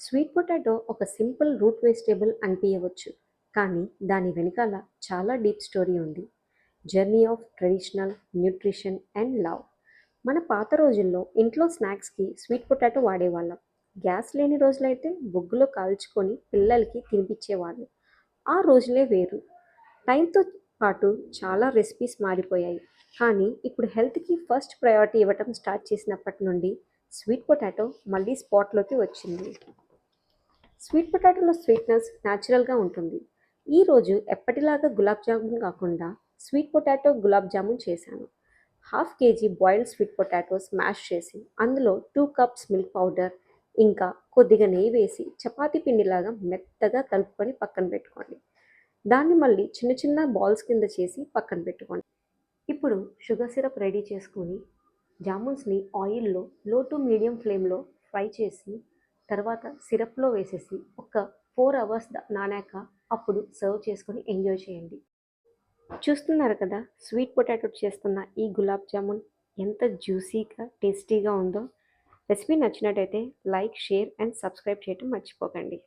Sweet potato ఒక simple route vegetable అనిపించవచ్చు, కానీ దాని వెనకాల చాలా డీప్ స్టోరీ ఉంది. Journey of traditional nutrition and love. మన పాత రోజుల్లో ఇంట్లో స్నాక్స్కి స్వీట్ పొటాటో వాడేవాళ్ళం. గ్యాస్ లేని రోజులైతే బొగ్గులో కాల్చుకొని పిల్లలకి తినిపించేవాళ్ళు. ఆ రోజులే వేరు. టైంతో పాటు చాలా రెసిపీస్ మారిపోయాయి, కానీ ఇప్పుడు హెల్త్కి ఫస్ట్ ప్రయారిటీ ఇవ్వటం స్టార్ట్ చేసినప్పటి నుండి స్వీట్ పొటాటో మళ్ళీ స్పాట్లోకి వచ్చింది. స్వీట్ పొటాటోలో స్వీట్నెస్ న్యాచురల్గా ఉంటుంది. ఈరోజు ఎప్పటిలాగా గులాబ్ జామున్ కాకుండా స్వీట్ పొటాటో గులాబ్ జామున్ చేశాను. Half KG boiled sweet potatoes mash చేసి అందులో 2 కప్స్ మిల్క్ పౌడర్ ఇంకా కొద్దిగా నెయ్యి వేసి చపాతీ పిండిలాగా మెత్తగా కలుపుకొని పక్కన పెట్టుకోండి. దాన్ని మళ్ళీ చిన్న చిన్న బాల్స్ కింద చేసి పక్కన పెట్టుకోండి. ఇప్పుడు షుగర్ సిరప్ రెడీ చేసుకొని జామున్స్ని ఆయిల్లో లో టు మీడియం ఫ్లేమ్లో ఫ్రై చేసి తర్వాత సిరప్లో వేసేసి ఒక 4 అవర్స్ నానాక అప్పుడు సర్వ్ చేసుకొని ఎంజాయ్ చేయండి. చూస్తున్నారు కదా, స్వీట్ పొటాటో చేస్తున్న ఈ గులాబ్ జామున్ ఎంత జ్యూసీగా టేస్టీగా ఉందో. రెసిపీ నచ్చినట్టయితే లైక్, షేర్ అండ్ సబ్స్క్రైబ్ చేయడం మర్చిపోకండి.